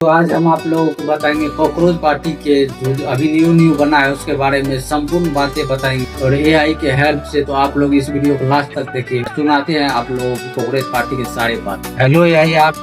तो आज हम आप लोगों को बताएंगे कॉकरोच पार्टी के जो अभी न्यू बना है उसके बारे में संपूर्ण बातें बताएंगे और एआई के हेल्प से। तो आप लोग इस वीडियो को लास्ट तक देखिए। सुनाते हैं आप लोगों को कॉकरोच पार्टी के सारे बात। हेलो एआई, आप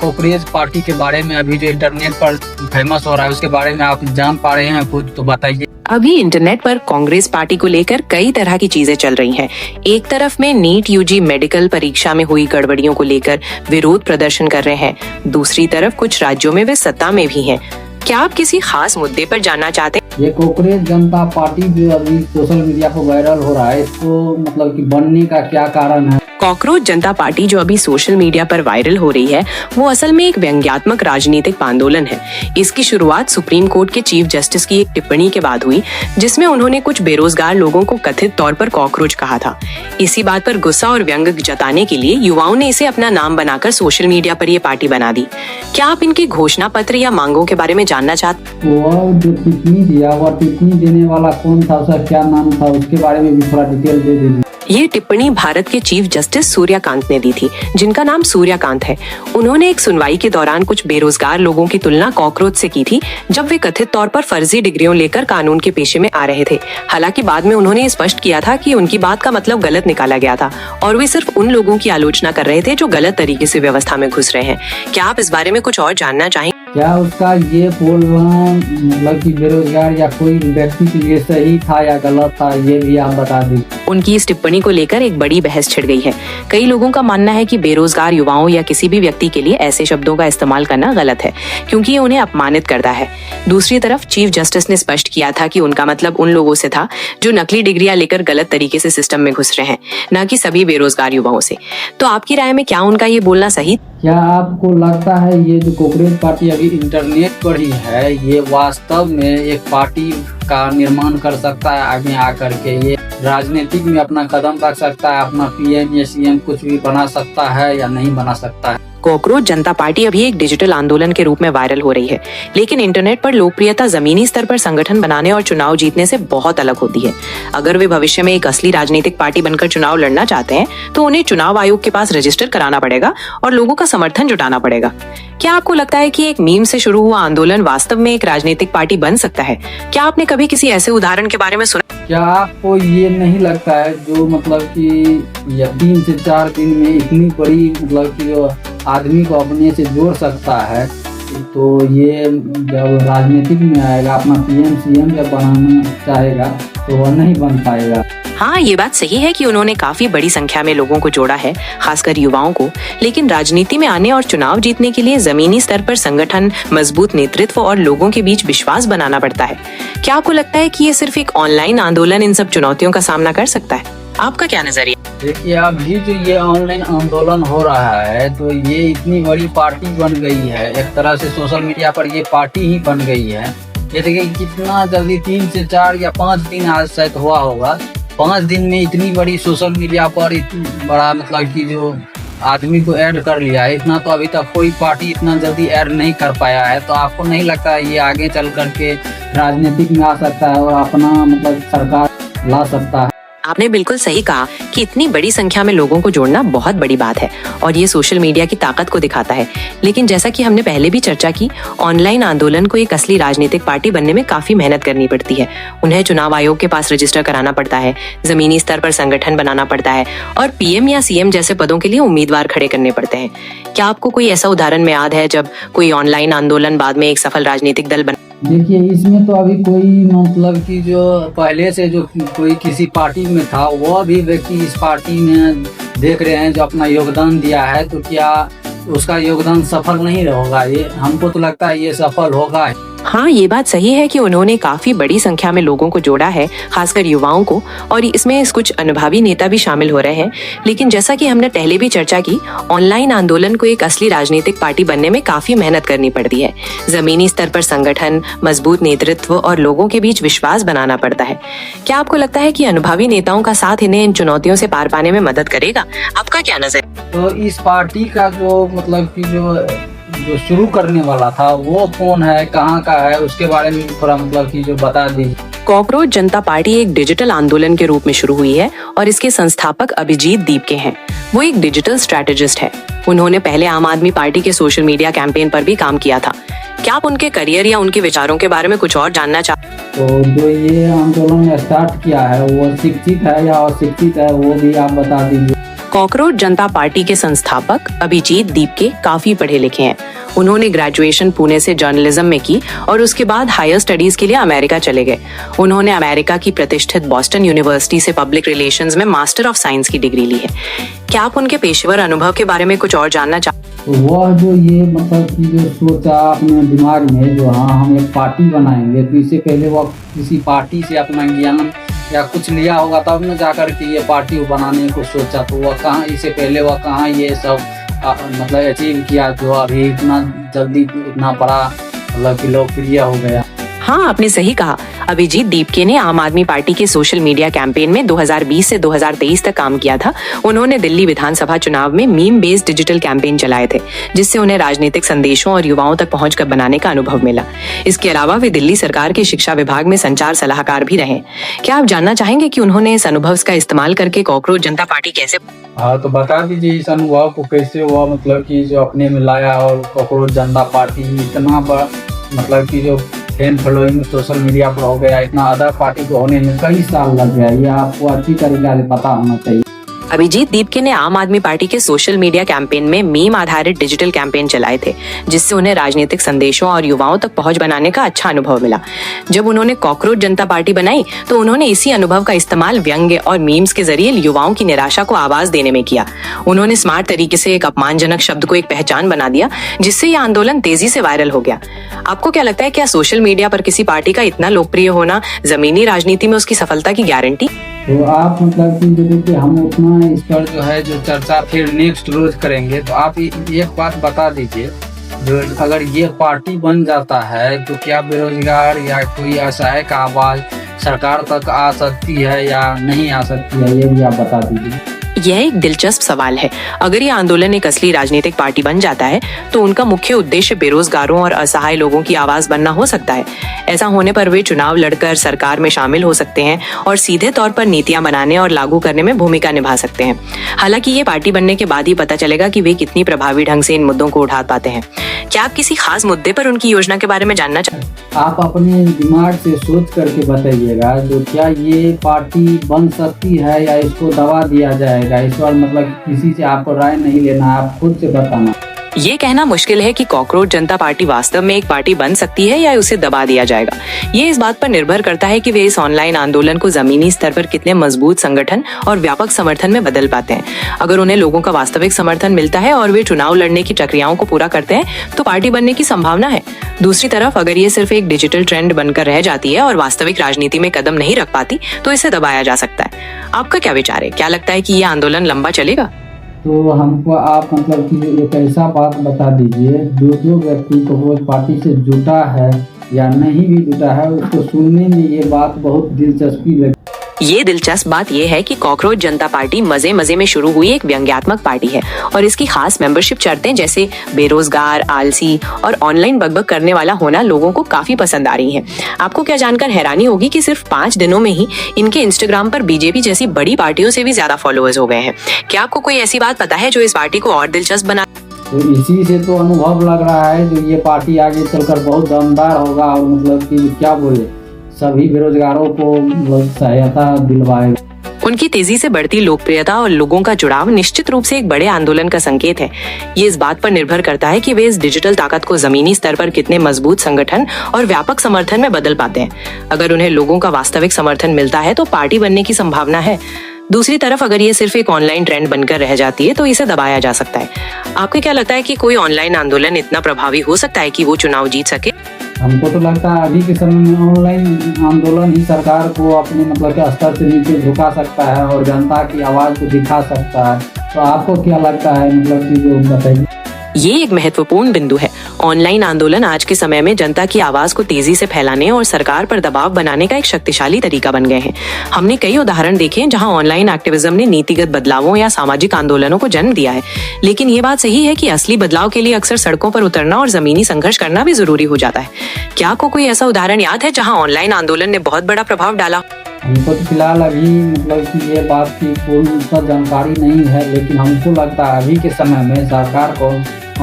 कॉकरोच पार्टी के बारे में अभी जो इंटरनेट पर फेमस हो रहा है उसके बारे में आप जान पा रहे हैं कुछ, तो बताइए। अभी इंटरनेट पर कांग्रेस पार्टी को लेकर कई तरह की चीजें चल रही हैं। एक तरफ में नीट यूजी मेडिकल परीक्षा में हुई गड़बड़ियों को लेकर विरोध प्रदर्शन कर रहे हैं, दूसरी तरफ कुछ राज्यों में वे सत्ता में भी हैं। क्या आप किसी खास मुद्दे पर जानना चाहते हैं? ये कॉकरोच जनता पार्टी जो अभी सोशल मीडिया पर वायरल हो रहा है, इसको मतलब कि बनने का क्या कारण है? कॉकरोच जनता पार्टी जो अभी सोशल मीडिया पर वायरल हो रही है वो असल में एक व्यंग्यात्मक राजनीतिक आंदोलन है। इसकी शुरुआत सुप्रीम कोर्ट के चीफ जस्टिस की एक टिप्पणी के बाद हुई जिसमें उन्होंने कुछ बेरोजगार लोगों को कथित तौर पर कॉकरोच कहा था। इसी बात पर गुस्सा और व्यंग जताने के लिए युवाओं ने इसे अपना नाम बनाकर सोशल मीडिया पर ये पार्टी बना दी। क्या आप इनके घोषणा पत्र या मांगों के बारे में जानना चाहते? वो जो टिप्पणी दिया, वो टिप्पणी देने वाला कौन था, उसका क्या नाम था, उसके बारे में भी थोड़ा डिटेल दे दीजिए। ये टिप्पणी भारत के चीफ जस्टिस सूर्यकांत ने दी थी, जिनका नाम सूर्यकांत है। उन्होंने एक सुनवाई के दौरान कुछ बेरोजगार लोगों की तुलना कॉकरोच से की थी जब वे कथित तौर पर फर्जी डिग्रियों लेकर कानून के पेशे में आ रहे थे। हालांकि बाद में उन्होंने स्पष्ट किया था कि उनकी बात का मतलब गलत निकाला गया था और वे सिर्फ उन लोगों की आलोचना कर रहे थे जो गलत तरीके से व्यवस्था में घुस रहे हैं। क्या आप इस बारे में कुछ और जानना चाहेंगे? क्या उसका ये बोलना मतलब कि बेरोजगार या कोई व्यक्ति के लिए सही था या गलत था, ये भी आप बता दीजिए। उनकी इस टिप्पणी को लेकर एक बड़ी बहस छिड़ गई है। कई लोगों का मानना है कि बेरोजगार युवाओं या किसी भी व्यक्ति के लिए ऐसे शब्दों का इस्तेमाल करना गलत है क्योंकि ये उन्हें अपमानित करता है। दूसरी तरफ चीफ जस्टिस ने स्पष्ट किया था कि उनका मतलब उन लोगों से था जो नकली डिग्रियां लेकर गलत तरीके से सिस्टम में घुस रहे हैं, न कि सभी बेरोजगार युवाओं से। तो आपकी राय में क्या उनका ये बोलना सही? क्या आपको लगता है ये जो कॉकरोच पार्टी अभी इंटरनेट पर ही है, ये वास्तव में एक पार्टी का निर्माण कर सकता है? आगे आकर के ये राजनीतिक में अपना कदम रख सकता है, अपना पीएम या सीएम कुछ भी बना सकता है या नहीं बना सकता है? कॉकरोच जनता पार्टी अभी एक डिजिटल आंदोलन के रूप में वायरल हो रही है, लेकिन इंटरनेट पर लोकप्रियता जमीनी स्तर पर संगठन बनाने और चुनाव जीतने से बहुत अलग होती है। अगर वे भविष्य में एक असली राजनीतिक पार्टी बनकर चुनाव लड़ना चाहते हैं तो उन्हें चुनाव आयोग के पास रजिस्टर कराना पड़ेगा और लोगों का समर्थन जुटाना पड़ेगा। क्या आपको लगता है कि एक मीम से शुरू हुआ आंदोलन वास्तव में एक राजनीतिक पार्टी बन सकता है? क्या आपने कभी किसी ऐसे उदाहरण के बारे में सुना? क्या आपको ये नहीं लगता है जो मतलब कि 3 से 4 दिन में इतनी बड़ी मतलब कि जो आदमी को अपने से जोड़ सकता है, तो ये जब राजनीतिक में आएगा, अपना पीएम सीएम जब बनाना चाहेगा तो वह नहीं बन पाएगा। हाँ, ये बात सही है कि उन्होंने काफी बड़ी संख्या में लोगों को जोड़ा है, खासकर युवाओं को, लेकिन राजनीति में आने और चुनाव जीतने के लिए जमीनी स्तर पर संगठन, मजबूत नेतृत्व और लोगों के बीच विश्वास बनाना पड़ता है। क्या आपको लगता है कि ये सिर्फ एक ऑनलाइन आंदोलन इन सब चुनौतियों का सामना कर सकता है? आपका क्या नजरिया? देखिए, अभी जो ये ऑनलाइन आंदोलन हो रहा है तो ये इतनी बड़ी पार्टी बन गई है, एक तरह से सोशल मीडिया पर ये पार्टी ही बन गई है। ये देखिए कितना जल्दी 3 से 4 या 5 दिन आज शायद हुआ होगा, 5 दिन में इतनी बड़ी सोशल मीडिया पर इतनी बड़ा मतलब कि जो आदमी को ऐड कर लिया है। इतना तो अभी तक कोई पार्टी इतना जल्दी ऐड नहीं कर पाया है। तो आपको नहीं लगता है ये आगे चल करके राजनीतिक में आ सकता है और अपना मतलब सरकार ला सकता है? आपने बिल्कुल सही कहा कि इतनी बड़ी संख्या में लोगों को जोड़ना बहुत बड़ी बात है और ये सोशल मीडिया की ताकत को दिखाता है। लेकिन जैसा कि हमने पहले भी चर्चा की, ऑनलाइन आंदोलन को एक असली राजनीतिक पार्टी बनने में काफी मेहनत करनी पड़ती है। उन्हें चुनाव आयोग के पास रजिस्टर कराना पड़ता है, जमीनी स्तर पर संगठन बनाना पड़ता है और पीएम या सीएम जैसे पदों के लिए उम्मीदवार खड़े करने पड़ते हैं। क्या आपको कोई ऐसा उदाहरण में याद है जब कोई ऑनलाइन आंदोलन बाद में एक सफल राजनीतिक दल बना? देखिए, इसमें तो अभी कोई मतलब कि जो पहले से जो कोई किसी पार्टी में था वह भी व्यक्ति इस पार्टी में देख रहे हैं जो अपना योगदान दिया है, तो क्या उसका योगदान सफल नहीं होगा? ये हमको तो लगता है ये सफल होगा। हाँ, ये बात सही है कि उन्होंने काफी बड़ी संख्या में लोगों को जोड़ा है, खासकर युवाओं को, और इसमें कुछ अनुभवी नेता भी शामिल हो रहे हैं। लेकिन जैसा कि हमने पहले भी चर्चा की, ऑनलाइन आंदोलन को एक असली राजनीतिक पार्टी बनने में काफी मेहनत करनी पड़ती है। जमीनी स्तर पर संगठन, मजबूत नेतृत्व और लोगों के बीच विश्वास बनाना पड़ता है। क्या आपको लगता है कि अनुभवी नेताओं का साथ इन्हें इन चुनौतियों से पार पाने में मदद करेगा? आपका क्या नजर? तो इस पार्टी का जो मतलब कि जो शुरू करने वाला था वो कौन है, कहाँ का है, उसके बारे में थोड़ा मतलब कि जो बता दीजिए। कॉकरोच जनता पार्टी एक डिजिटल आंदोलन के रूप में शुरू हुई है और इसके संस्थापक अभिजीत दीपके हैं। वो एक डिजिटल स्ट्रेटेजिस्ट है। उन्होंने पहले आम आदमी पार्टी के सोशल मीडिया कैंपेन पर भी काम किया था। क्या आप उनके करियर या उनके विचारों के बारे में कुछ और जानना चाहते हैं? तो जो ये आंदोलन स्टार्ट किया है वो शिक्षित है या अशिक्षित है, वो भी आप बता दीजिए। कॉकरोच जनता पार्टी के संस्थापक अभिजीत दीपके काफी पढ़े लिखे हैं। उन्होंने ग्रेजुएशन पुणे से जर्नलिज्म में की और उसके बाद हायर स्टडीज के लिए अमेरिका चले गए। उन्होंने अमेरिका की प्रतिष्ठित बॉस्टन यूनिवर्सिटी से पब्लिक रिलेशंस में मास्टर ऑफ साइंस की डिग्री ली है। क्या आप उनके पेशेवर अनुभव के बारे में कुछ और जानना चाहते हैं? तो वह जो ये मतलब कि जो सोचा अपने दिमाग में, जो हाँ हम एक पार्टी बनाएंगे, तो इससे पहले वह किसी पार्टी से अपना ज्ञान या कुछ लिया होगा तब न जाकर के ये पार्टी बनाने को सोचा। तो वह कहाँ, इससे पहले वह कहाँ ये सब मतलब अचीव किया जो अभी इतना जल्दी इतना बड़ा मतलब कि लोकप्रिय हो गया। हाँ, आपने सही कहा। अभिजीत दीपके ने आम आदमी पार्टी के सोशल मीडिया कैंपेन में 2020 से 2023 तक काम किया था। उन्होंने दिल्ली विधानसभा चुनाव में मीम बेस्ड डिजिटल कैंपेन चलाए थे, जिससे उन्हें राजनीतिक संदेशों और युवाओं तक पहुंचकर बनाने का अनुभव मिला। इसके अलावा वे दिल्ली सरकार के शिक्षा विभाग में संचार सलाहकार भी रहे। क्या आप जानना चाहेंगे कि उन्होंने इस अनुभव का इस्तेमाल करके कॉकरोच जनता पार्टी कैसे? हाँ, तो बता दीजिए इस अनुभव को कैसे हुआ, मतलब कि जो अपने में लाया और कॉकरोच जनता पार्टी इतना बड़ा मतलब कि जो फैन फॉलोइंग सोशल मीडिया पर हो गया, इतना अदर पार्टी को होने में कई साल लग गया। ये आपको अच्छी तरीके से पता होना चाहिए। अभिजीत दीपके ने आम आदमी पार्टी के सोशल मीडिया कैंपेन में मीम आधारित डिजिटल कैंपेन चलाए थे, जिससे उन्हें राजनीतिक संदेशों और युवाओं तक पहुंच बनाने का अच्छा अनुभव मिला। जब उन्होंने कॉकरोच जनता पार्टी बनाई तो उन्होंने इसी अनुभव का इस्तेमाल व्यंग्य और मीम्स के जरिए युवाओं की निराशा को आवाज देने में किया। उन्होंने स्मार्ट तरीके से एक अपमानजनक शब्द को एक पहचान बना दिया, जिससे यह आंदोलन तेजी से वायरल हो गया। आपको क्या लगता है, क्या सोशल मीडिया पर किसी पार्टी का इतना लोकप्रिय होना जमीनी राजनीति में उसकी सफलता की गारंटी? तो आप मतलब कि जो देखिए हम उतना इस पर जो है जो चर्चा फिर नेक्स्ट रोज करेंगे। तो आप एक बात बता दीजिए, जो अगर ये पार्टी बन जाता है तो क्या बेरोजगार या कोई असहाय का आवाज सरकार तक आ सकती है या नहीं आ सकती है, ये भी आप बता दीजिए। यह एक दिलचस्प सवाल है। अगर ये आंदोलन एक असली राजनीतिक पार्टी बन जाता है तो उनका मुख्य उद्देश्य बेरोजगारों और असहाय लोगों की आवाज बनना हो सकता है। ऐसा होने पर वे चुनाव लड़कर सरकार में शामिल हो सकते हैं और सीधे तौर पर नीतियां बनाने और लागू करने में भूमिका निभा सकते हैं। हालांकि ये पार्टी बनने के बाद ही पता चलेगा कि वे कितनी प्रभावी ढंग से इन मुद्दों को उठा पाते हैं। क्या आप किसी खास मुद्दे पर उनकी योजना के बारे में जानना चाहते हैं? आप अपने दिमाग से सोच करके बताइएगा, जो क्या ये पार्टी बन सकती है या इसको दबा दिया जाएगा। इस बार मतलब किसी से आपको राय नहीं लेना, आप खुद से बताना। ये कहना मुश्किल है कि कॉकरोच जनता पार्टी वास्तव में एक पार्टी बन सकती है या उसे दबा दिया जाएगा। ये इस बात पर निर्भर करता है कि वे इस ऑनलाइन आंदोलन को जमीनी स्तर पर कितने मजबूत संगठन और व्यापक समर्थन में बदल पाते हैं। अगर उन्हें लोगों का वास्तविक समर्थन मिलता है और वे चुनाव लड़ने की प्रक्रियाओं को पूरा करते हैं तो पार्टी बनने की संभावना है। दूसरी तरफ अगर ये सिर्फ एक डिजिटल ट्रेंड बनकर रह जाती है और वास्तविक राजनीति में कदम नहीं रख पाती तो इसे दबाया जा सकता है। आपका क्या विचार है? क्या लगता है कि ये आंदोलन लंबा चलेगा? तो हमको आप मतलब कि एक ऐसा बात बता दीजिए, जो व्यक्ति कॉकरोच पार्टी से जुटा है या नहीं भी जुटा है, उसको सुनने में ये बात बहुत दिलचस्पी लगी। ये दिलचस्प बात यह है कि कॉकरोच जनता पार्टी मजे मजे में शुरू हुई एक व्यंग्यात्मक पार्टी है और इसकी खास मेंबरशिप शर्तें जैसे बेरोजगार, आलसी और ऑनलाइन बकबक करने वाला होना लोगों को काफी पसंद आ रही है। आपको क्या जानकर हैरानी होगी कि सिर्फ 5 दिनों में ही इनके इंस्टाग्राम पर बीजेपी जैसी बड़ी पार्टियों से भी ज्यादा फॉलोअर्स हो गए हैं। क्या आपको कोई ऐसी बात पता है जो इस पार्टी को और दिलचस्प बना? तो इसी से तो अनुभव लग रहा है जो ये पार्टी आगे चलकर बहुत दमदार होगा और मतलब कि क्या बोले सभी बेरोजगारों को सहायता दिलवाएगा। उनकी तेजी से बढ़ती लोकप्रियता और लोगों का जुड़ाव निश्चित रूप से एक बड़े आंदोलन का संकेत है। ये इस बात पर निर्भर करता है कि वे इस डिजिटल ताकत को जमीनी स्तर पर कितने मजबूत संगठन और व्यापक समर्थन में बदल पाते हैं। अगर उन्हें लोगों का वास्तविक समर्थन मिलता है तो पार्टी बनने की संभावना है। दूसरी तरफ अगर ये सिर्फ एक ऑनलाइन ट्रेंड बनकर रह जाती है तो इसे दबाया जा सकता है। आपको क्या लगता है कि कोई ऑनलाइन आंदोलन इतना प्रभावी हो सकता है कि वो चुनाव जीत सके? हमको तो लगता है अभी के समय में ऑनलाइन आंदोलन ही सरकार को अपने मतलब के स्तर से नीचे झुका सकता है और जनता की आवाज को दिखा सकता है। तो आपको क्या लगता है, मतलब कि जो बताइए। ये एक महत्वपूर्ण बिंदु है। ऑनलाइन आंदोलन आज के समय में जनता की आवाज को तेजी से फैलाने और सरकार पर दबाव बनाने का एक शक्तिशाली तरीका बन गए हैं। हमने कई उदाहरण देखे हैं जहां ऑनलाइन एक्टिविज्म ने नीतिगत बदलावों या सामाजिक आंदोलनों को जन्म दिया है। लेकिन ये बात सही है कि असली बदलाव के लिए अक्सर सड़कों पर उतरना और जमीनी संघर्ष करना भी जरूरी हो जाता है। क्या आपको कोई ऐसा उदाहरण याद है जहां ऑनलाइन आंदोलन ने बहुत बड़ा प्रभाव डाला? हमको तो फिलहाल अभी मतलब कि ये बात की पूर्ण जानकारी नहीं है, लेकिन हमको लगता है अभी के समय में सरकार को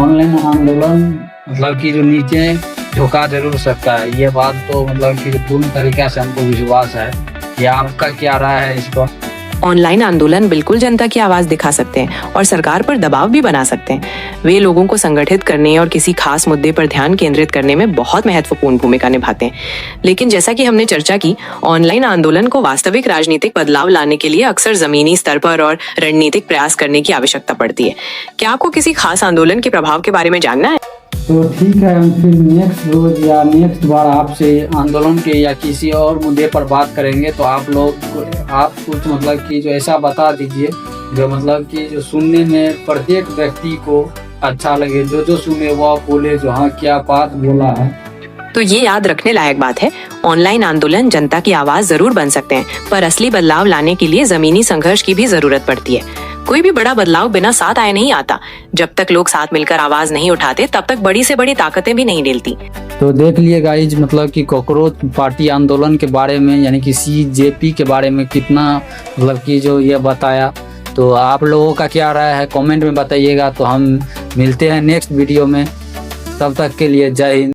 ऑनलाइन आंदोलन मतलब कि जो नीचे झुका जरूर सकता है। ये बात तो मतलब कि पूर्ण तरीके से हमको विश्वास है। या आपका क्या राय है इस पर? ऑनलाइन आंदोलन बिल्कुल जनता की आवाज दिखा सकते हैं और सरकार पर दबाव भी बना सकते हैं। वे लोगों को संगठित करने और किसी खास मुद्दे पर ध्यान केंद्रित करने में बहुत महत्वपूर्ण भूमिका निभाते हैं। लेकिन जैसा कि हमने चर्चा की, ऑनलाइन आंदोलन को वास्तविक राजनीतिक बदलाव लाने के लिए अक्सर जमीनी स्तर पर और रणनीतिक प्रयास करने की आवश्यकता पड़ती है। क्या आपको किसी खास आंदोलन के प्रभाव के बारे में जानना है? तो ठीक है, हम फिर नेक्स्ट रोज या नेक्स्ट बार आपसे आंदोलन के या किसी और मुद्दे पर बात करेंगे। तो आप कुछ मतलब कि जो ऐसा बता दीजिए जो मतलब कि जो सुनने में प्रत्येक व्यक्ति को अच्छा लगे, जो सुने वो बोले जो हाँ क्या बात बोला है। तो ये याद रखने लायक बात है, ऑनलाइन आंदोलन जनता की आवाज जरूर बन सकते हैं, पर असली बदलाव लाने के लिए जमीनी संघर्ष की भी जरूरत पड़ती है। कोई भी बड़ा बदलाव बिना साथ आए नहीं आता। जब तक लोग साथ मिलकर आवाज नहीं उठाते तब तक बड़ी से बड़ी ताकतें भी नहीं हिलती। तो देख लिए गाइज, मतलब कि कॉकरोच पार्टी आंदोलन के बारे में यानी कि CJP के बारे में कितना मतलब कि जो ये बताया। तो आप लोगों का क्या राय है कमेंट में बताइएगा। तो हम मिलते हैं नेक्स्ट वीडियो में, तब तक के लिए जय हिंद।